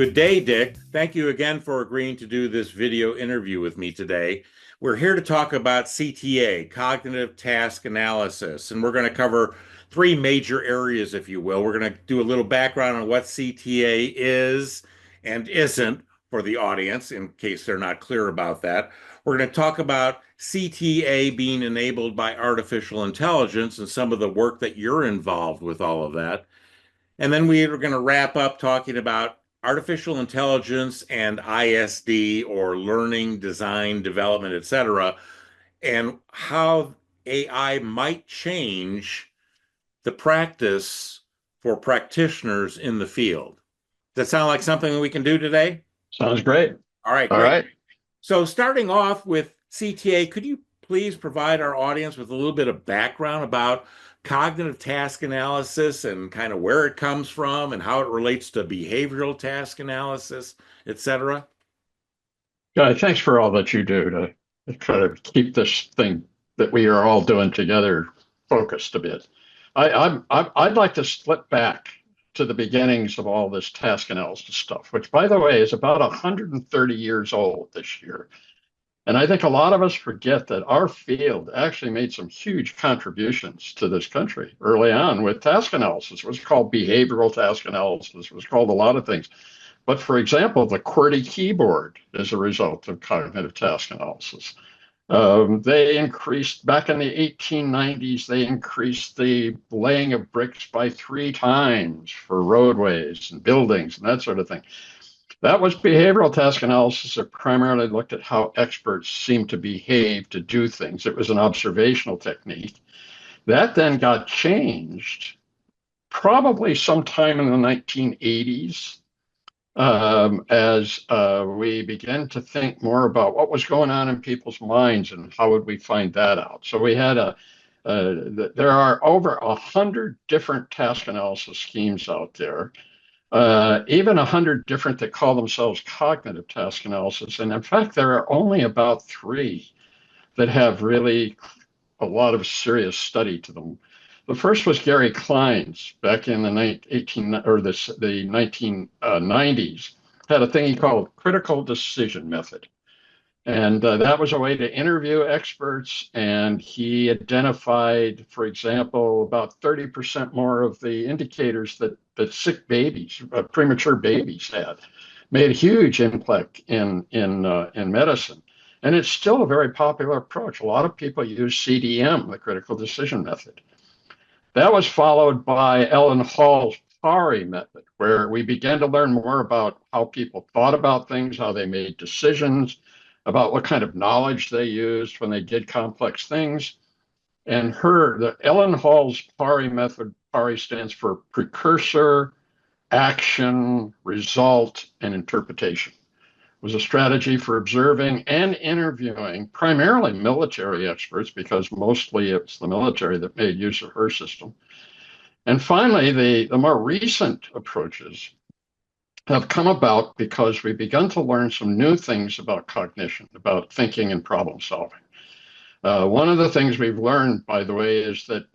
Good day, Dick. Thank you again for agreeing to do this video interview with me today. We're here to talk about CTA, cognitive task analysis, and we're going to cover three major areas, if you will. We're going to do a little background on what CTA is and isn't for the audience, in case they're not clear about that. We're going to talk about CTA being enabled by artificial intelligence and some of the work that you're involved with all of that. And then we are going to wrap up talking about artificial intelligence and ISD, or learning, design, development, etc., and how AI might change the practice for practitioners in the field. Does that sound like something we can do today? Sounds great. All right, All great. right. So starting off with CTA, could you please provide our audience with a little bit of background about cognitive task analysis and kind of where it comes from and how it relates to behavioral task analysis, etc.? Thanks for all that you do to try to keep this thing that we are all doing together focused a bit. I'd like to slip back to the beginnings of all this task analysis stuff, which, by the way, is about 130 years old this year. And I think a lot of us forget that our field actually made some huge contributions to this country early on with task analysis. It was called behavioral task analysis. It was called a lot of things. But for example, the QWERTY keyboard is a result of cognitive task analysis. They increased, back in the 1890s, they increased the laying of bricks by 3 times for roadways and buildings and that sort of thing. That was behavioral task analysis that primarily looked at how experts seem to behave to do things. It was an observational technique. That then got changed probably sometime in the 1980s as we began to think more about what was going on in people's minds and how would we find that out. So we had there are over 100 different task analysis schemes out there. Even 100 different that call themselves cognitive task analysis. And in fact, there are only about 3 that have really a lot of serious study to them. The first was Gary Klein's back in the 1990s, had a thing he called critical decision method. And that was a way to interview experts. And he identified, for example, about 30% more of the indicators that sick babies, premature babies had, made a huge impact in medicine. And it's still a very popular approach. A lot of people use CDM, the critical decision method. That was followed by Ellen Hall's PARI method, where we began to learn more about how people thought about things, how they made decisions, about what kind of knowledge they used when they did complex things. And the Ellen Hall's PARI method, PARI stands for precursor, action, result, and interpretation. It was a strategy for observing and interviewing primarily military experts, because mostly it's the military that made use of her system. And finally, the more recent approaches have come about because we've begun to learn some new things about cognition, about thinking and problem solving. One of the things we've learned, by the way, is that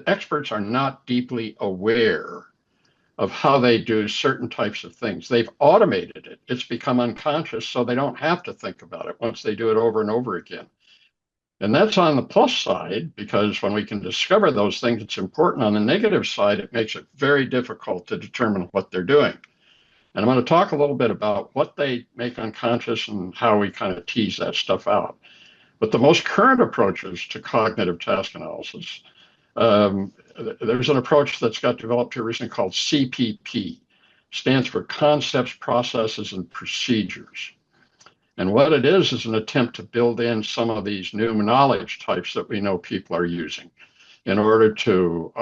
experts are not deeply aware of how they do certain types of things. They've automated it. It's become unconscious, so they don't have to think about it once they do it over and over again. And that's on the plus side, because when we can discover those things, it's important. On the negative side, it makes it very difficult to determine what they're doing. And I'm going to talk a little bit about what they make unconscious and how we kind of tease that stuff out. But the most current approaches to cognitive task analysis, there's an approach that's got developed here recently called CPP, stands for Concepts, Processes, and Procedures. And what it is an attempt to build in some of these new knowledge types that we know people are using in order to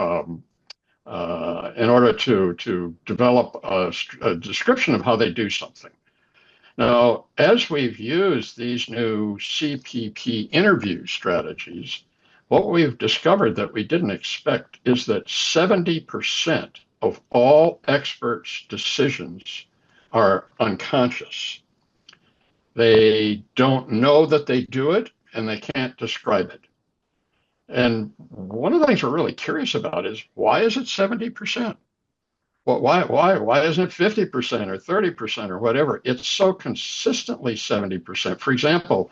develop a description of how they do something. Now, as we've used these new CPP interview strategies, what we've discovered that we didn't expect is that 70% of all experts' decisions are unconscious. They don't know that they do it, and they can't describe it. And one of the things we're really curious about is, why is it 70%? Well, why isn't it 50% or 30% or whatever? It's so consistently 70%. For example,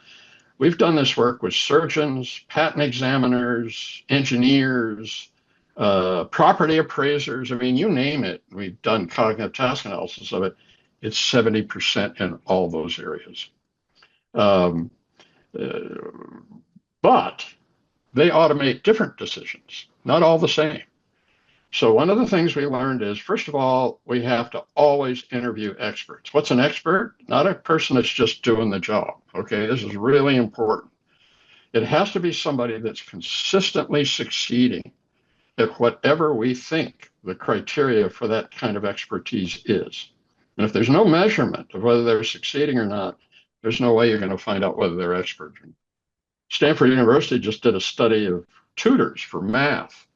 we've done this work with surgeons, patent examiners, engineers, property appraisers. I mean, you name it. We've done cognitive task analysis of it. It's 70% in all those areas. Um, uh, but they automate different decisions, not all the same. So one of the things we learned is, first of all, we have to always interview experts. What's an expert? Not a person that's just doing the job. Okay, this is really important. It has to be somebody that's consistently succeeding at whatever we think the criteria for that kind of expertise is. And if there's no measurement of whether they're succeeding or not, there's no way you're going to find out whether they're expert. Stanford University just did a study of tutors for math,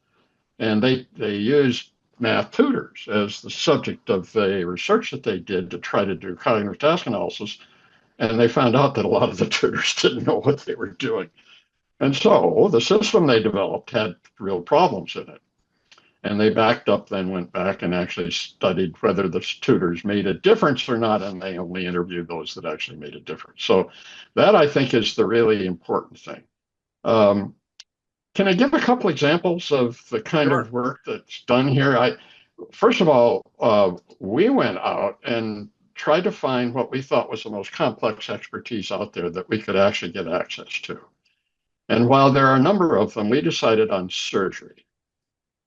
and they used math tutors as the subject of the research that they did to try to do cognitive task analysis. And they found out that a lot of the tutors didn't know what they were doing. And so the system they developed had real problems in it. And they backed up, then went back and actually studied whether the tutors made a difference or not. And they only interviewed those that actually made a difference. So that, I think, is the really important thing. Um, can I give a couple examples of the kind Sure. of work that's done here? First of all, we went out and tried to find what we thought was the most complex expertise out there that we could actually get access to. And while there are a number of them, we decided on surgery.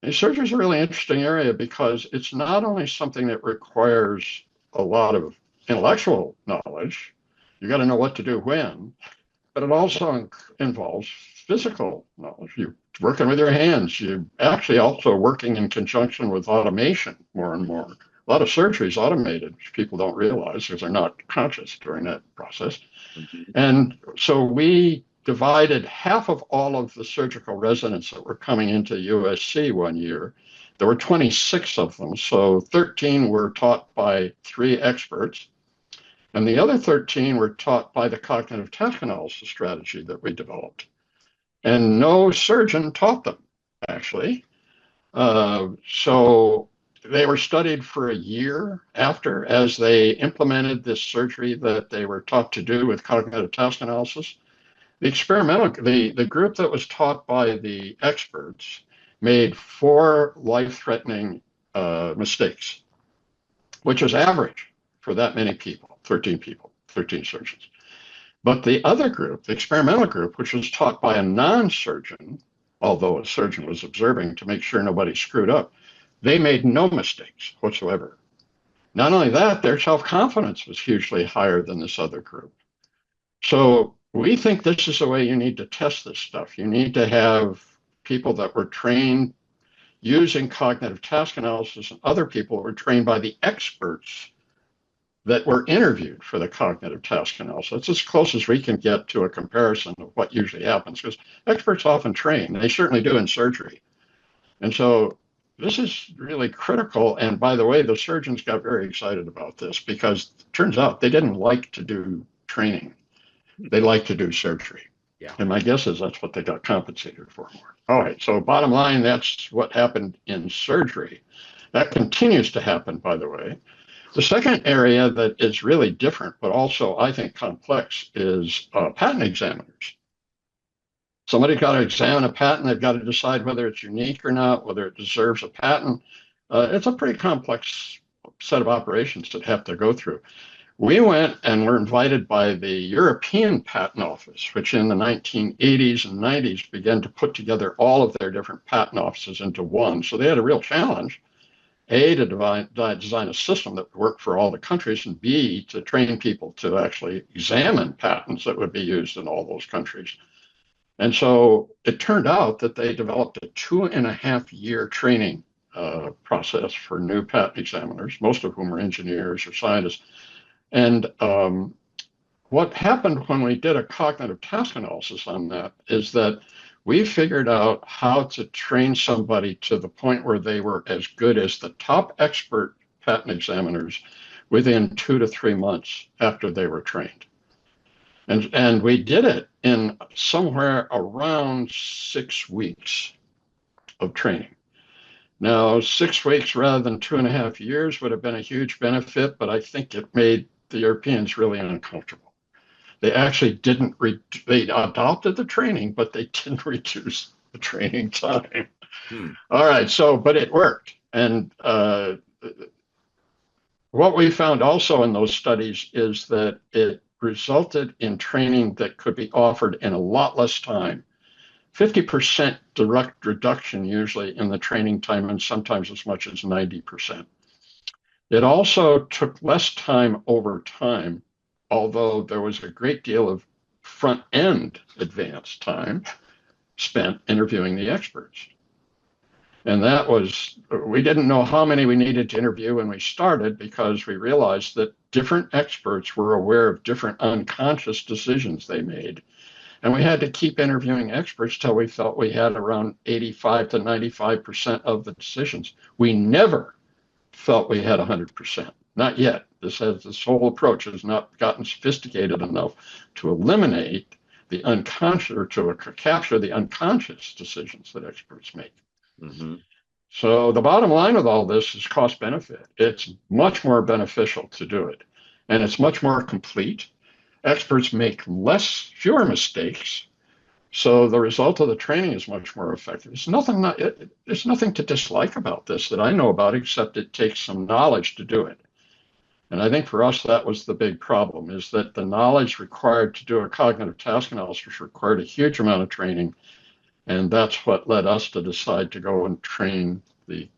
And surgery is a really interesting area because it's not only something that requires a lot of intellectual knowledge, you got to know what to do when, but it also involves physical knowledge. You're working with your hands. You're actually also working in conjunction with automation more and more. A lot of surgery is automated, which people don't realize because they're not conscious during that process. Mhm. And so we divided half of all of the surgical residents that were coming into USC one year. There were 26 of them, so 13 were taught by 3 experts, and the other 13 were taught by the cognitive task analysis strategy that we developed. And no surgeon taught them, actually. So they were studied for a year after as they implemented this surgery that they were taught to do with cognitive task analysis. The group that was taught by the experts made 4 life-threatening mistakes, which is average for that many people, 13 people, 13 surgeons. But the other group, the experimental group, which was taught by a non-surgeon, although a surgeon was observing to make sure nobody screwed up, they made no mistakes whatsoever. Not only that, their self-confidence was hugely higher than this other group. So we think this is the way you need to test this stuff. You need to have people that were trained using cognitive task analysis and other people that were trained by the experts that were interviewed for the cognitive task analysis. It's as close as we can get to a comparison of what usually happens because experts often train. They certainly do in surgery. And so this is really critical. And by the way, the surgeons got very excited about this because it turns out they didn't like to do training. They like to do surgery. Yeah. And my guess is that's what they got compensated for more. All right. So bottom line, that's what happened in surgery. That continues to happen, by the way. The second area that is really different, but also I think complex, is patent examiners. Somebody's got to examine a patent. They've got to decide whether it's unique or not, whether it deserves a patent. It's a pretty complex set of operations that have to go through. We went and were invited by the European Patent Office, which in the 1980s and 90s began to put together all of their different patent offices into one. So they had a real challenge, A, to design a system that would work for all the countries, and B, to train people to actually examine patents that would be used in all those countries. And so it turned out that they developed a 2.5 year training process for new patent examiners, most of whom are engineers or scientists. And what happened when we did a cognitive task analysis on that is that we figured out how to train somebody to the point where they were as good as the top expert patent examiners within 2 to 3 months after they were trained. And we did it in somewhere around 6 weeks of training. Now, 6 weeks rather than 2.5 years would have been a huge benefit, but I think it made the Europeans really uncomfortable. They actually didn't, they adopted the training, but they didn't reduce the training time. Hmm. All right, so, but it worked. And what we found also in those studies is that it resulted in training that could be offered in a lot less time. 50% direct reduction usually in the training time, and sometimes as much as 90%. It also took less time over time, although there was a great deal of front end advanced time spent interviewing the experts. And that was, we didn't know how many we needed to interview when we started because we realized that different experts were aware of different unconscious decisions they made. And we had to keep interviewing experts till we felt we had around 85 to 95% of the decisions. We never felt we had 100%. Not yet. This whole approach has not gotten sophisticated enough to eliminate the unconscious or to capture the unconscious decisions that experts make. Mm-hmm. So the bottom line with all this is cost benefit. It's much more beneficial to do it, and it's much more complete. Experts make fewer mistakes, so the result of the training is much more effective. There's nothing to dislike about this that I know about, except it takes some knowledge to do it. And I think for us, that was the big problem, is that the knowledge required to do a cognitive task analysis required a huge amount of training. And that's what led us to decide to go and train the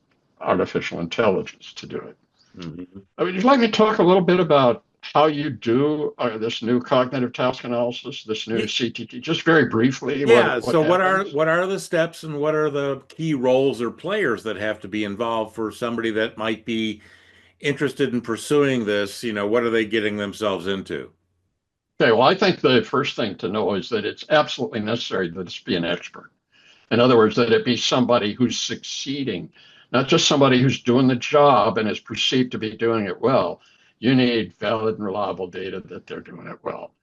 artificial intelligence to do it. Mm-hmm. Would you like me to talk a little bit about how you do this new cognitive task analysis, this new CTT, just very briefly, Yeah. what So happens? what are the steps and what are the key roles or players that have to be involved for somebody that might be interested in pursuing this? What are they getting themselves into? Okay, well, I think the first thing to know is that it's absolutely necessary that this be an expert. In other words, that it be somebody who's succeeding, not just somebody who's doing the job and is perceived to be doing it well. You need valid and reliable data that they're doing it well.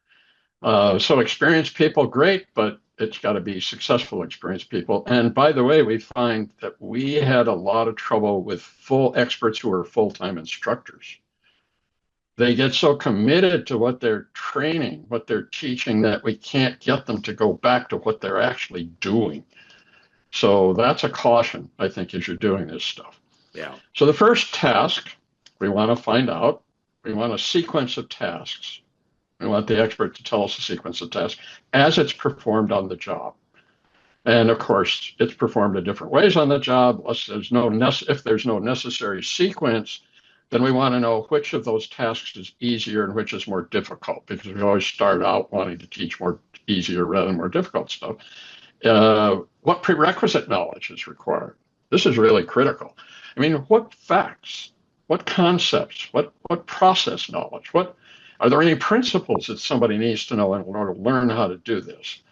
So experienced people, great, but it's got to be successful experienced people. And by the way, we find that we had a lot of trouble with full experts who are full-time instructors. They get so committed to what they're training, what they're teaching, that we can't get them to go back to what they're actually doing. So that's a caution, I think, as you're doing this stuff. Yeah. So the first task we want to find out, we want a sequence of tasks. We want the expert to tell us the sequence of tasks as it's performed on the job. And of course, it's performed in different ways on the job. If there's no necessary sequence, then we want to know which of those tasks is easier and which is more difficult, because we always start out wanting to teach more easier rather than more difficult stuff. What prerequisite knowledge is required? This is really critical. I mean, what facts, what concepts, what process knowledge, what are there any principles that somebody needs to know in order to learn how to do this?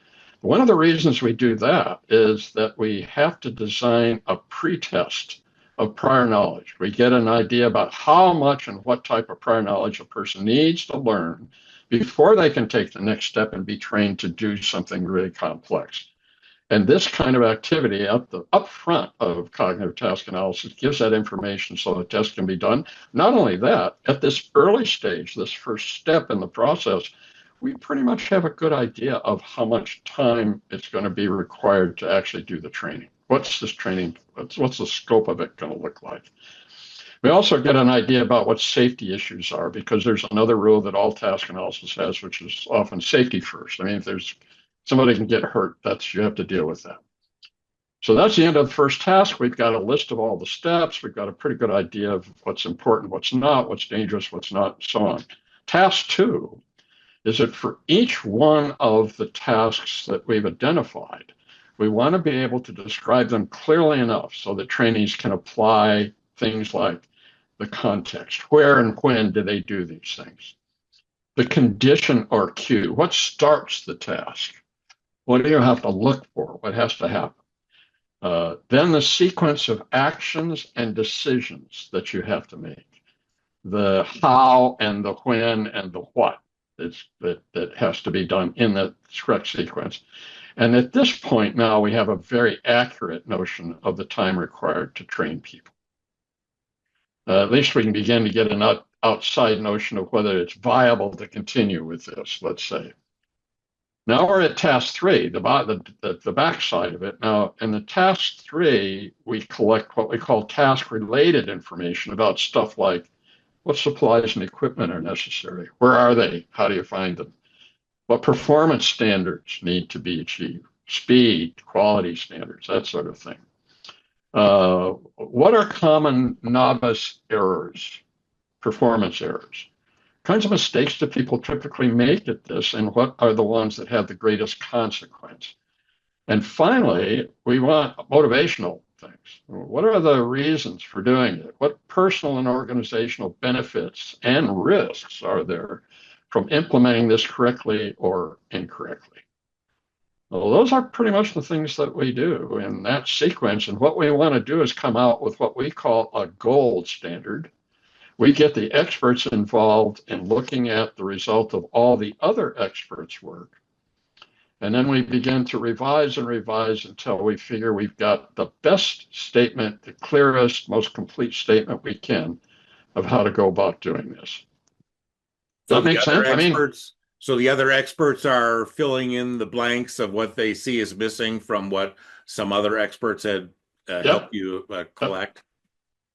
One of the reasons we do that is that we have to design a pretest of prior knowledge. We get an idea about how much and what type of prior knowledge a person needs to learn before they can take the next step and be trained to do something really complex. And this kind of activity up front of cognitive task analysis gives that information so the test can be done. Not only that, at this early stage, this first step in the process, we pretty much have a good idea of how much time it's going to be required to actually do the training. What's this training? What's the scope of it going to look like? We also get an idea about what safety issues are, because there's another rule that all task analysis has, which is often safety first. I mean, if there's somebody can get hurt, you have to deal with that. So that's the end of the first task. We've got a list of all the steps. We've got a pretty good idea of what's important, what's not, what's dangerous, what's not, and so on. Task two is that for each one of the tasks that we've identified, we want to be able to describe them clearly enough so that trainees can apply things like the context. Where and when do they do these things? The condition or cue. What starts the task? What do you have to look for? What has to happen? Then the sequence of actions and decisions that you have to make. The how and the when and the what that has to be done in the correct sequence. And at this point now, we have a very accurate notion of the time required to train people. At least we can begin to get an outside notion of whether it's viable to continue with this, let's say. Now we're at task three, the back side of it. Now, in the task three, we collect what we call task-related information about stuff like what supplies and equipment are necessary, where are they, how do you find them, what performance standards need to be achieved, speed, quality standards, that sort of thing. What are common novice errors, performance errors? Kinds of mistakes that people typically make at this, and what are the ones that have the greatest consequence? And finally, we want motivational things. What are the reasons for doing it? What personal and organizational benefits and risks are there from implementing this correctly or incorrectly? Well, those are pretty much the things that we do in that sequence. And what we want to do is come out with what we call a gold standard. We get the experts involved in looking at the result of all the other experts' work. And then we begin to revise and revise until we figure we've got the best statement, the clearest, most complete statement we can of how to go about doing this. So Does that the make other sense? I mean, experts, so the other experts are filling in the blanks of what they see is missing from what some other experts had yep, helped you yep. collect.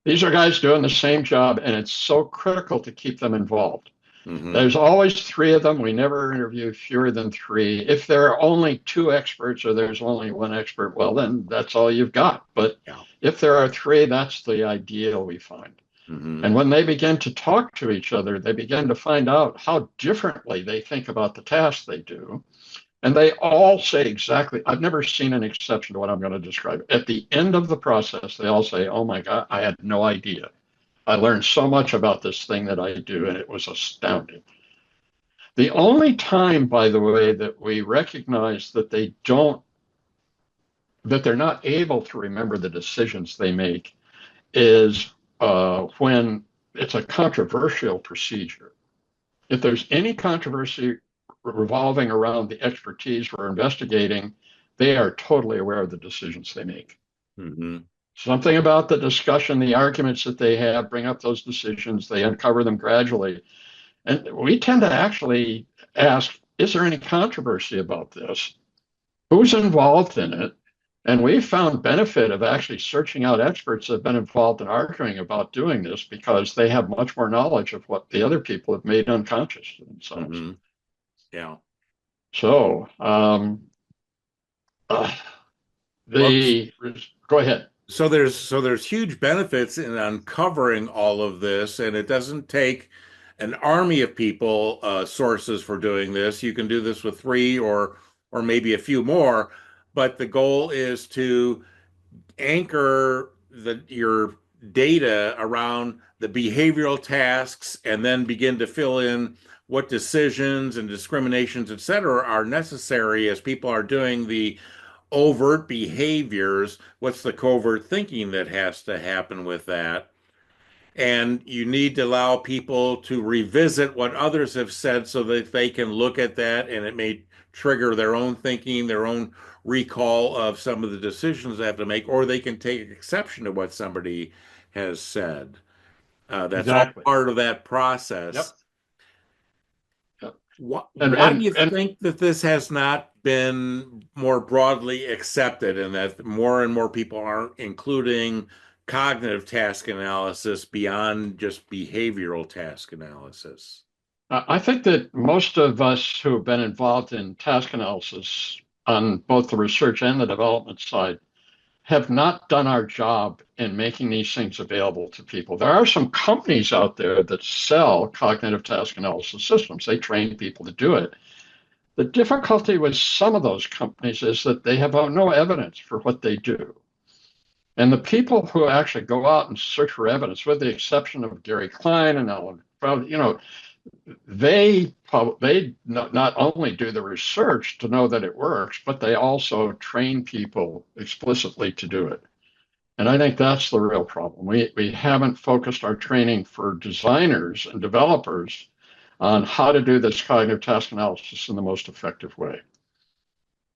These are guys doing the same job, and it's so critical to keep them involved. Mm-hmm. There's always three of them. We never interview fewer than three. If there are only two experts or there's only one expert, well, then that's all you've got. But Yeah. if there are three, that's the ideal we find. Mm-hmm. And when they begin to talk to each other, they begin to find out how differently they think about the tasks they do. And they all say exactly, I've never seen an exception to what I'm going to describe. At the end of the process, they all say, oh my God, I had no idea. I learned so much about this thing that I do, and it was astounding. The only time, by the way, that we recognize that that they're not able to remember the decisions they make is when it's a controversial procedure. If there's any controversy revolving around the expertise we're investigating, they are totally aware of the decisions they make. Mm-hmm. Something about the discussion, the arguments that they have bring up those decisions, they uncover them gradually. And we tend to actually ask, is there any controversy about this? Who's involved in it? And we found benefit of actually searching out experts that have been involved in arguing about doing this because they have much more knowledge of what the other people have made unconscious themselves. Mm-hmm. Yeah. So Well, the go ahead. so there's huge benefits in uncovering all of this, and it doesn't take an army of people sources for doing this. You can do this with three or maybe a few more, but the goal is to anchor your data around the behavioral tasks and then begin to fill in what decisions and discriminations, et cetera, are necessary as people are doing the overt behaviors. What's the covert thinking that has to happen with that? And you need to allow people to revisit what others have said so that they can look at that and it may trigger their own thinking, their own recall of some of the decisions they have to make, or they can take exception to what somebody has said. That's all Exactly. part of that process. Yep. Yep. Why do you And think that this has not been more broadly accepted and that more and more people aren't including cognitive task analysis beyond just behavioral task analysis? I think that most of us who have been involved in task analysis on both the research and the development side have not done our job in making these things available to people. There are some companies out there that sell cognitive task analysis systems. They train people to do it. The difficulty with some of those companies is that they have no evidence for what they do. And the people who actually go out and search for evidence, with the exception of Gary Klein and Alan, they not only do the research to know that it works, but they also train people explicitly to do it. And I think that's the real problem. We haven't focused our training for designers and developers on how to do this cognitive task analysis in the most effective way.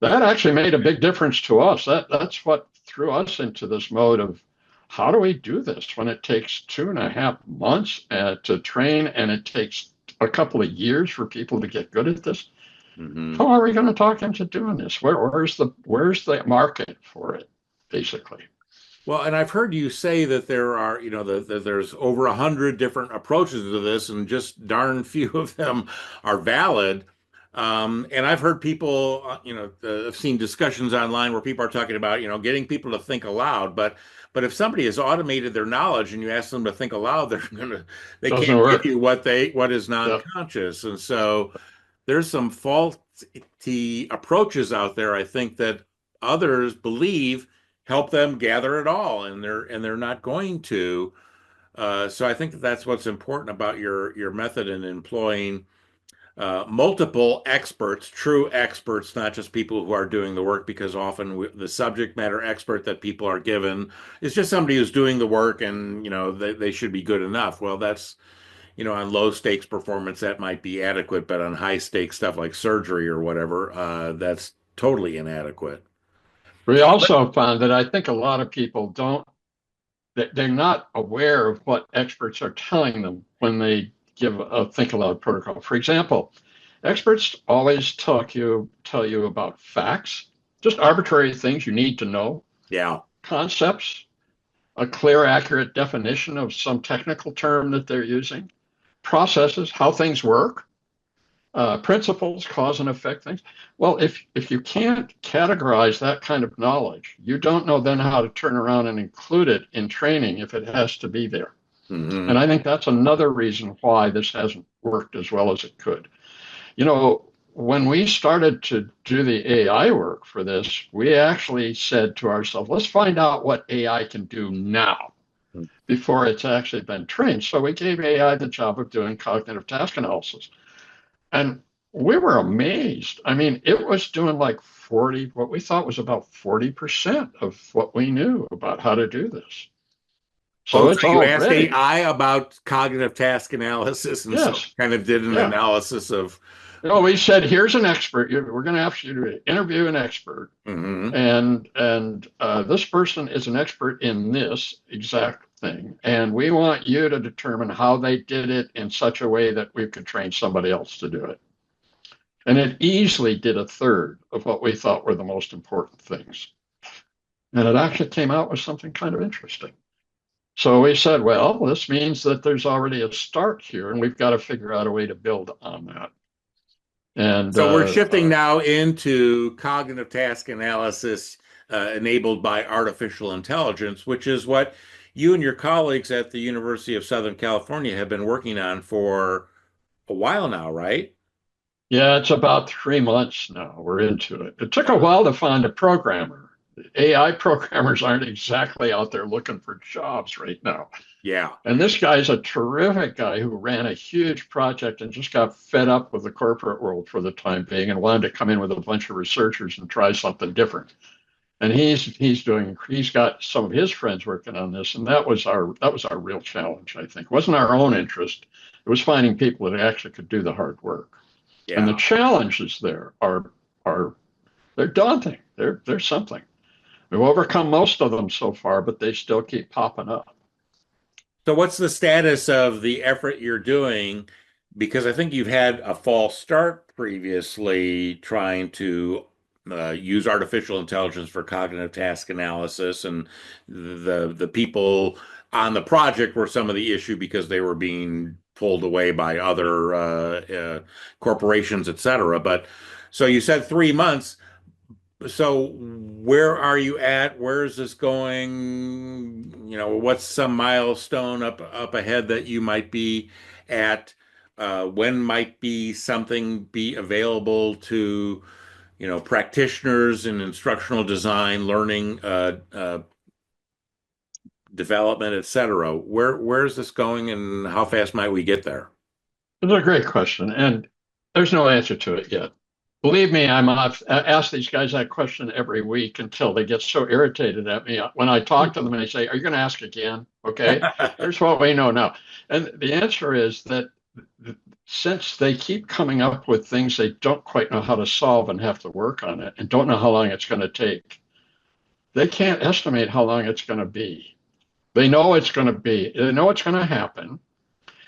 that actually made a big difference to us. That's what threw us into this mode of how do we do this when it takes 2.5 months to train and it takes a couple of years for people to get good at this? Hmm. How are we going to talk into doing this? Where's the market for it, basically? Well, and I've heard you say that there are, that there's over 100 different approaches to this, and just darn few of them are valid. And I've heard people, I've seen discussions online where people are talking about, getting people to think aloud. But if somebody has automated their knowledge and you ask them to think aloud, they Doesn't can't give work. you what is Yeah. non-conscious. And so there's some faulty approaches out there, I think, that others believe help them gather it all, and they're not going to. So I think that's what's important about your method in employing multiple experts, true experts, not just people who are doing the work, because often the subject matter expert that people are given is just somebody who's doing the work, and they should be good enough. Well, that's on low stakes performance, that might be adequate, but on high stakes stuff like surgery or whatever, that's totally inadequate. We also found that I think a lot of people don't, they're not aware of what experts are telling them when they give a think aloud protocol. For example, experts always tell you about facts, just arbitrary things you need to know, Yeah. concepts, a clear, accurate definition of some technical term that they're using, processes, how things work, principles, cause and effect things. Well, if you can't categorize that kind of knowledge, you don't know then how to turn around and include it in training if it has to be there. And Hmm. I think that's another reason why this hasn't worked as well as it could. When we started to do the AI work for this, we actually said to ourselves, let's find out what AI can do now before it's actually been trained. So we gave AI the job of doing cognitive task analysis. And we were amazed. I mean, it was doing like 40, what we thought was about 40% of what we knew about how to do this. Oh, So so it's you asked already, AI about cognitive task analysis, and so yes, kind of did an yeah. analysis of. We said, here's an expert. We're going to ask you to interview an expert. Hmm. And this person is an expert in this exact thing. And we want you to determine how they did it in such a way that we could train somebody else to do it. And it easily did a third of what we thought were the most important things. And it actually came out with something kind of interesting. So we said, well, this means that there's already a start here, and we've got to figure out a way to build on that. And So we're shifting now into cognitive task analysis enabled by artificial intelligence, which is what you and your colleagues at the University of Southern California have been working on for a while now, right? yeah, it's about 3 months now. We're into it. It took a while to find a programmer. AI programmers aren't exactly out there looking for jobs right now. Yeah. And this guy's a terrific guy who ran a huge project and just got fed up with the corporate world for the time being and wanted to come in with a bunch of researchers and try something different. And he's got some of his friends working on this, and that was our real challenge, I think. It wasn't our own interest. It was finding people that actually could do the hard work. And the Yeah. challenges there are they're daunting. They're something. We've overcome most of them so far, but they still keep popping up. So what's the status of the effort you're doing? Because I think you've had a false start previously trying to use artificial intelligence for cognitive task analysis, and the people on the project were some of the issue because they were being pulled away by other corporations, et cetera. But so you said 3 months. So where are you at? Where is this going? What's some milestone up ahead that you might be at? When might be something be available to, practitioners in instructional design, learning, development, et cetera? Where's this going, and how fast might we get there? It's a great question, and there's no answer to it yet. Believe me, I ask these guys that question every week until they get so irritated at me. When I talk to them and they say, "Are you going to ask again?" Okay, here's what we know now. And the answer is that since they keep coming up with things they don't quite know how to solve and have to work on it and don't know how long it's going to take, they can't estimate how long it's going to be. They know it's going to be, they know it's going to happen.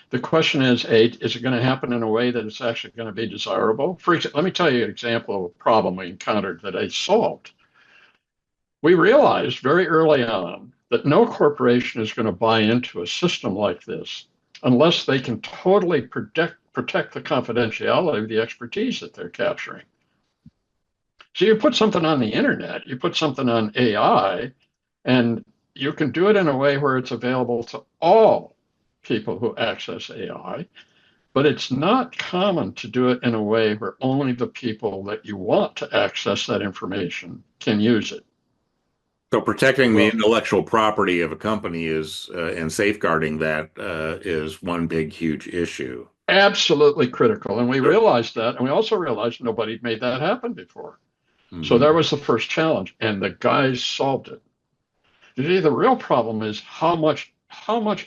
The question is, A, is it going to happen in a way that it's actually going to be desirable? For example, let me tell you an example of a problem we encountered that I solved. We realized very early on that no corporation is going to buy into a system like this unless they can totally protect the confidentiality of the expertise that they're capturing. So you put something on the internet, you put something on AI, and you can do it in a way where it's available to all people who access AI, but it's not common to do it in a way where only the people that you want to access that information can use it. So protecting the Well, intellectual property of a company is and safeguarding that is one big, huge issue. absolutely critical. And we realized that. And we also realized nobody made that happen before. So Hmm. there was the first challenge, and the guys solved it. You see, the real problem is how much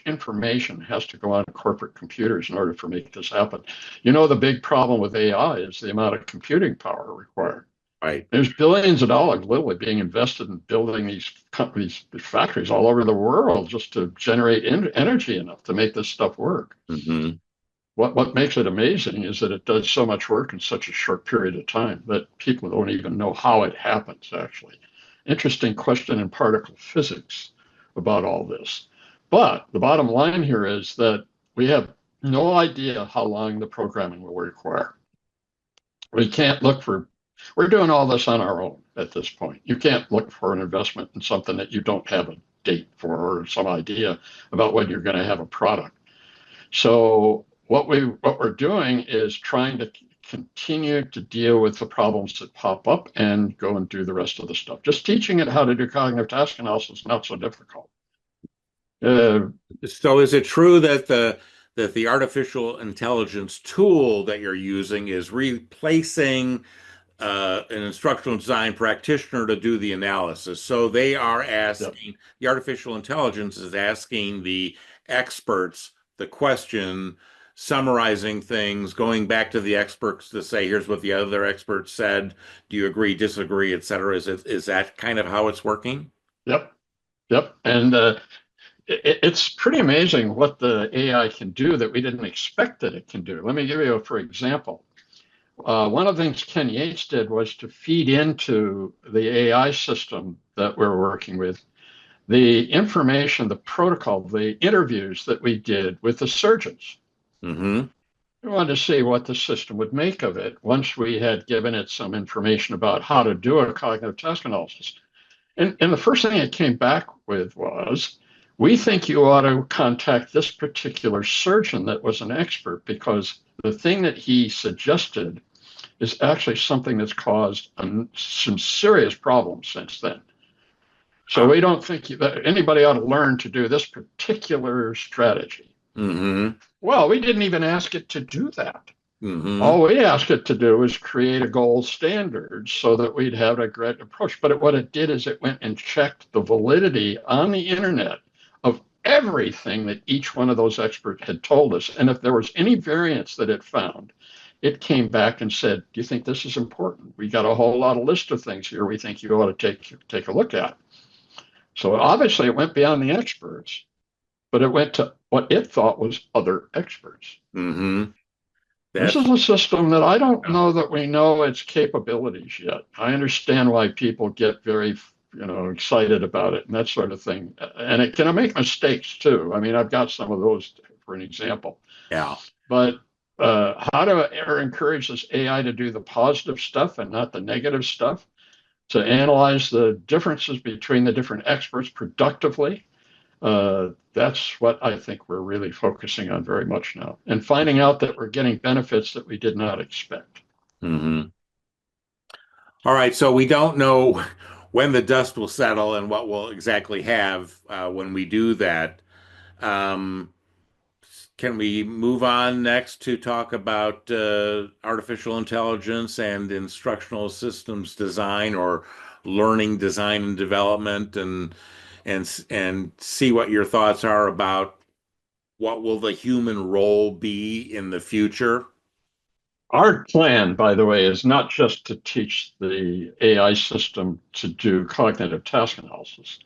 information has to go on corporate computers in order for make this happen. You know, the big problem with AI is the amount of computing power required. Right. There's billions of dollars literally being invested in building these companies, these factories all over the world just to generate energy enough to make this stuff work. Hmm. What makes it amazing is that it does so much work in such a short period of time that people don't even know how it happens, actually. Interesting question in particle physics about all this. But the bottom line here is that we have no idea how long the programming will require. We can't look for, we're doing all this on our own at this point. You can't look for an investment in something that you don't have a date for or some idea about when you're going to have a product. So what we're doing is trying to continue to deal with the problems that pop up and go and do the rest of the stuff. Just teaching it how to do cognitive task analysis is not so difficult. Uh, So is it true that the artificial intelligence tool that you're using is replacing an instructional design practitioner to do the analysis? So they are yeah, asking, the artificial intelligence is asking the experts the question, summarizing things, going back to the experts to say, here's what the other experts said. Do you agree, disagree, et cetera? Is that kind of how it's working? yep, yep. And it's pretty amazing what the AI can do that we didn't expect that it can do. Let me give you, for example. One of the things Ken Yates did was to feed into the AI system that we're working with the information, the protocol, the interviews that we did with the surgeons. Hmm. We wanted to see what the system would make of it once we had given it some information about how to do a cognitive task analysis. And the first thing it came back with was, we think you ought to contact this particular surgeon that was an expert because the thing that he suggested is actually something that's caused some serious problems since then. So we don't think that anybody ought to learn to do this particular strategy. Hmm. Well, we didn't even ask it to do that. Hmm. All we asked it to do was create a gold standard so that we'd have a great approach. But what it did is it went and checked the validity on the internet of everything that each one of those experts had told us. And if there was any variance that it found, it came back and said, do you think this is important? We got a whole lot of list of things here we think you ought to take a look at. So obviously it went beyond the experts, but it went to what it thought was other experts. Hmm. This That's is a system that I don't know that we know its capabilities yet. I understand why people get very, excited about it and that sort of thing. And it can make mistakes too. I mean, I've got some of those for an example. yeah. But how to encourage this AI to do the positive stuff and not the negative stuff, to analyze the differences between the different experts productively. That's what I think we're really focusing on very much now, and finding out that we're getting benefits that we did not expect. Hmm. All right, so we don't know when the dust will settle and what we'll exactly have when we do that. Um, can we move on next to talk about artificial intelligence and instructional systems design or learning design and development and see what your thoughts are about what will the human role be in the future? Our plan, by the way, is not just to teach the AI system to do cognitive task analysis.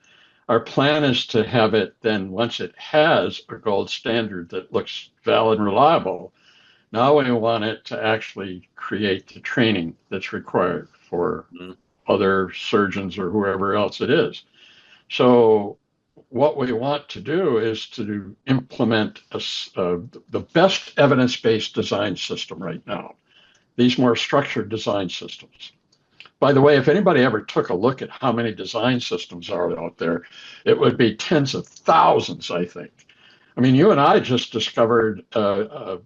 Our plan is to have it then, once it has a gold standard that looks valid and reliable, now we want it to actually create the training that's required for Mhm. other surgeons or whoever else it is. So what we want to do is to implement the best evidence-based design system right now, these more structured design systems. By the way, if anybody ever took a look at how many design systems are out there, it would be tens of thousands, I think. I mean, you and I just discovered a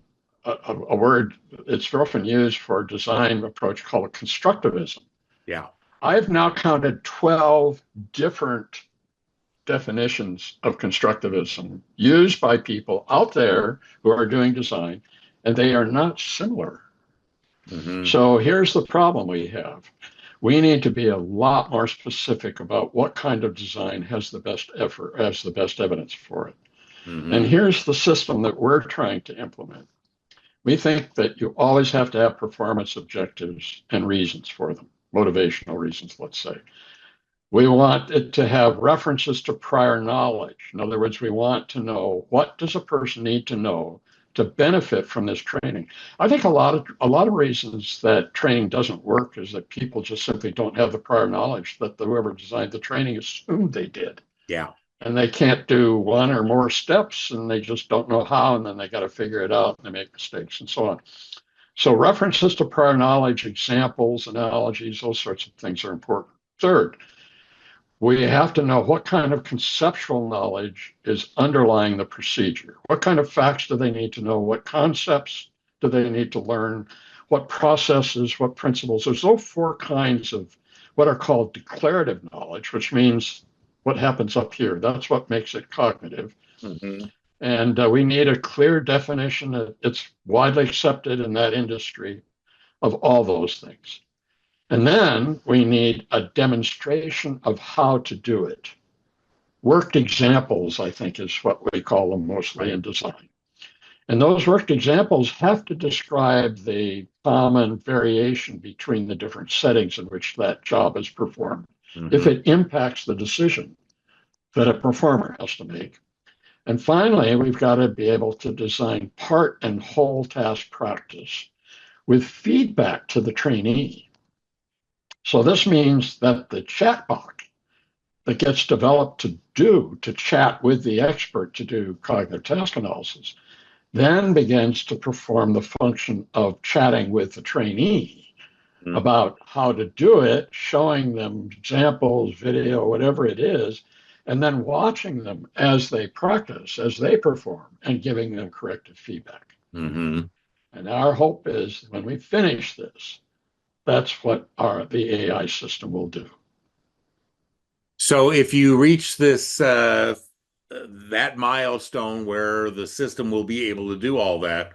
word it's often used for design approach called constructivism. Yeah. I've now counted 12 different definitions of constructivism used by people out there who are doing design, and they are not similar. Hmm. So here's the problem we have. We need to be a lot more specific about what kind of design has the best effort, has the best evidence for it. And Hmm. here's the system that we're trying to implement. We think that you always have to have performance objectives and reasons for them, motivational reasons, let's say. We want it to have references to prior knowledge. In other words, we want to know what does a person need to know to benefit from this training. I think a lot of reasons that training doesn't work is that people just simply don't have the prior knowledge that whoever designed the training assumed they did. Yeah. And they can't do one or more steps and they just don't know how, and then they got to figure it out and they make mistakes and so on. So references to prior knowledge, examples, analogies, those sorts of things are important. Third, we have to know what kind of conceptual knowledge is underlying the procedure. What kind of facts do they need to know? What concepts do they need to learn? What processes, what principles? There's those four kinds of what are called declarative knowledge, which means what happens up here. That's what makes it cognitive. Hmm. And we need a clear definition. It's widely accepted in that industry of all those things. And then we need a demonstration of how to do it. Worked examples, I think, is what we call them mostly Right. in design. And those worked examples have to describe the common variation between the different settings in which that job is performed, if Hmm. it impacts the decision that a performer has to make. And finally, we've got to be able to design part and whole task practice with feedback to the trainee. So this means that the chatbot that gets developed to chat with the expert to do cognitive task analysis, then begins to perform the function of chatting with the trainee about how to do it, showing them examples, video, whatever it is, and then watching them as they practice, as they perform, and giving them corrective feedback. Hmm. And our hope is when we finish this, that's what the AI system will do. So if you reach this that milestone where the system will be able to do all that,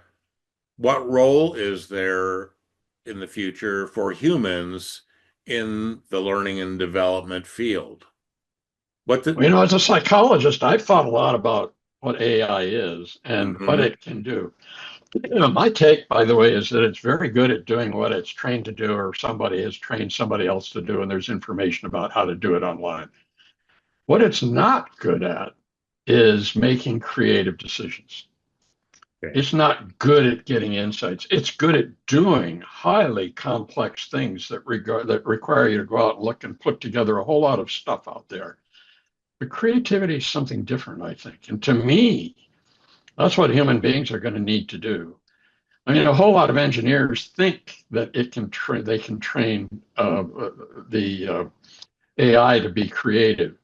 what role is there in the future for humans in the learning and development field? What the Well, as a psychologist, I've thought a lot about what AI is and what Hmm. it can do. My take, by the way, is that it's very good at doing what it's trained to do, or somebody has trained somebody else to do, and there's information about how to do it online. What it's not good at is making creative decisions. Okay. It's not good at getting insights. It's good at doing highly complex things that require you to go out and look and put together a whole lot of stuff out there. But creativity is something different, I think. And to me, that's what human beings are going to need to do. I mean, a whole lot of engineers think that they can train the AI to be creative.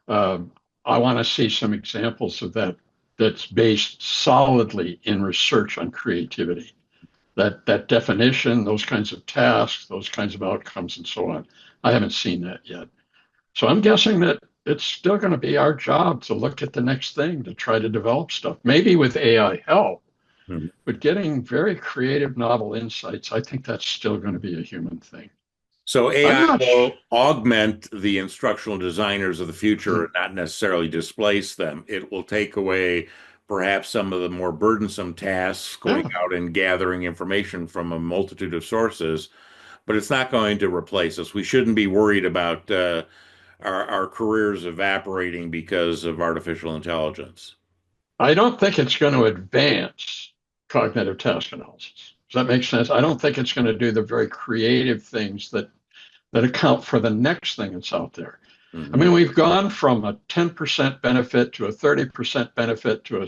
Um, I want to see some examples of that that's based solidly in research on creativity. That definition, those kinds of tasks, those kinds of outcomes, and so on. I haven't seen that yet. So I'm guessing that it's still going to be our job to look at the next thing to try to develop stuff, maybe with AI help, Mhm. but getting very creative, novel insights, I think that's still going to be a human thing. So I'm AI not. will augment the instructional designers of the future Hmm. and not necessarily displace them. It will take away perhaps some of the more burdensome tasks, going Yeah. out and gathering information from a multitude of sources, but it's not going to replace us. We shouldn't be worried about our careers evaporating because of artificial intelligence. I don't think it's going to advance cognitive task analysis. Does that make sense? I don't think it's going to do the very creative things that account for the next thing that's out there. I Hmm. mean, we've gone from a 10% benefit to a 30% benefit to a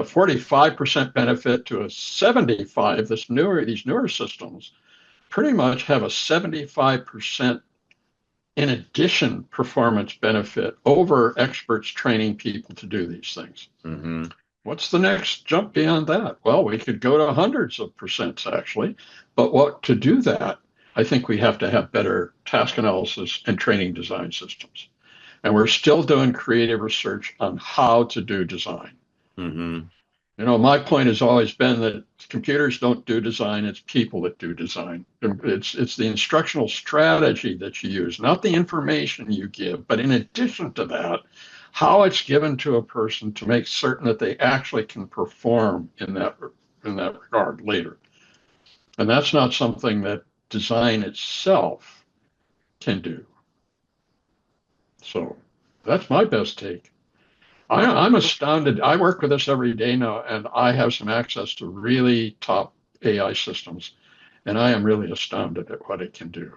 45% benefit to a 75. These newer systems pretty much have a 75% in addition performance benefit over experts training people to do these things. Hmm. What's the next jump beyond that? Well, we could go to hundreds of percents actually, but what to do that, I think we have to have better task analysis and training design systems. And we're still doing creative research on how to do design. Hmm. You know, my point has always been that computers don't do design, it's people that do design. It's the instructional strategy that you use, not the information you give, but in addition to that, how it's given to a person to make certain that they actually can perform in that regard later. And that's not something that design itself can do. So that's my best take. I'm astounded. I work with this every day now, and I have some access to really top AI systems, and I am really astounded at what it can do.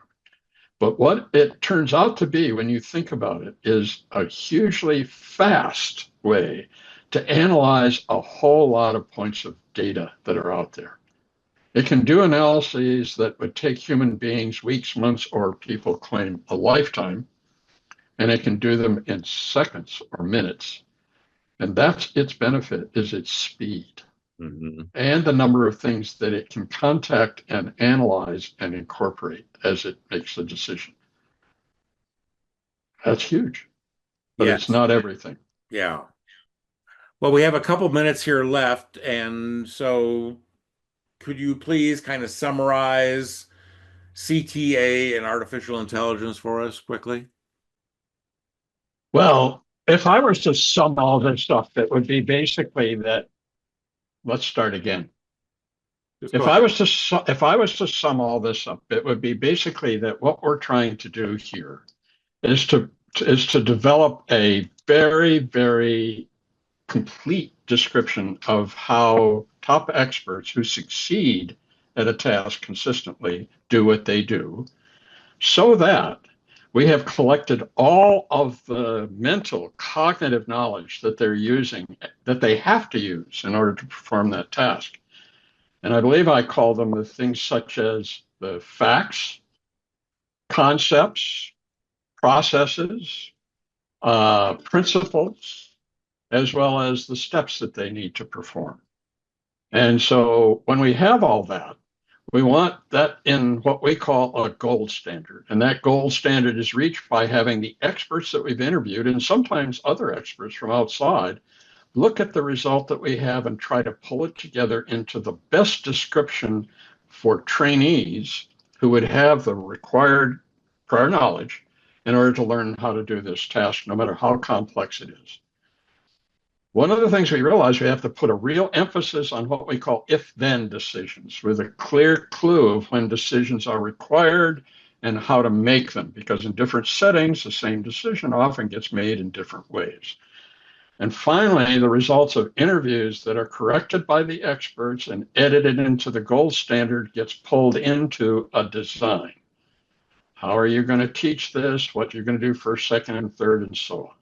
But what it turns out to be, when you think about it, is a hugely fast way to analyze a whole lot of points of data that are out there. It can do analyses that would take human beings weeks, months, or people claim a lifetime, and it can do them in seconds or minutes. And that's its benefit is its speed Hmm. and the number of things that it can contact and analyze and incorporate as it makes the decision. That's huge, but it's Yes. not everything. Yeah. Well, we have a couple minutes here left, and so could you please kind of summarize CTA and artificial intelligence for us quickly? Well, if I was to sum all this stuff, it would be basically that. Let's start again. Just go ahead. If I was to sum all this up, it would be basically that what we're trying to do here is to develop a very, very complete description of how top experts who succeed at a task consistently do what they do, so that we have collected all of the mental cognitive knowledge that they're using, that they have to use in order to perform that task. And I believe I call them the things such as the facts, concepts, processes, principles, as well as the steps that they need to perform. And so when we have all that, we want that in what we call a gold standard. And that gold standard is reached by having the experts that we've interviewed and sometimes other experts from outside look at the result that we have and try to pull it together into the best description for trainees who would have the required prior knowledge in order to learn how to do this task, no matter how complex it is. One of the things we realize we have to put a real emphasis on what we call if-then decisions with a clear clue of when decisions are required and how to make them, because in different settings, the same decision often gets made in different ways. And finally, the results of interviews that are corrected by the experts and edited into the gold standard gets pulled into a design. How are you going to teach this? What you're going to do first, second, and third, and so on.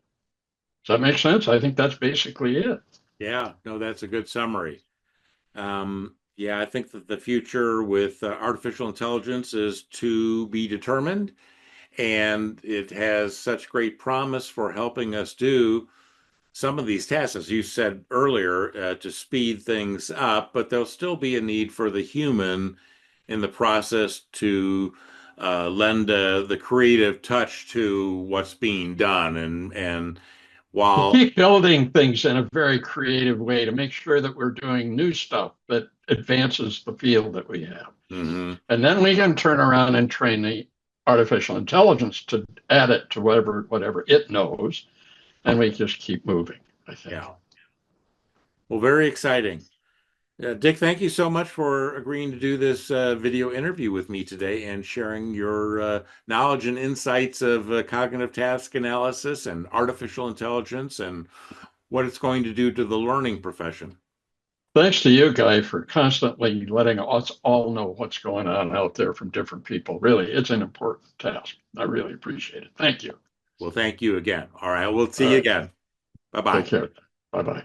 Does that make sense? I think that's basically it. Yeah, no, that's a good summary. Yeah, I think that the future with artificial intelligence is to be determined, and it has such great promise for helping us do some of these tasks, as you said earlier, to speed things up, but there'll still be a need for the human in the process to lend the creative touch to what's being done. And To while keep building things in a very creative way to make sure that we're doing new stuff that advances the field that we have. Mhm. And then we can turn around and train the artificial intelligence to add it to whatever it knows, and we just keep moving, I think. Yeah. Well, very exciting. Dick, thank you so much for agreeing to do this video interview with me today and sharing your knowledge and insights of cognitive task analysis and artificial intelligence and what it's going to do to the learning profession. Thanks to you, Guy, for constantly letting us all know what's going on out there from different people. Really, it's an important task. I really appreciate it. Thank you. Well, thank you again. All right, we'll see All you right. again. Take Bye-bye. care. Bye bye.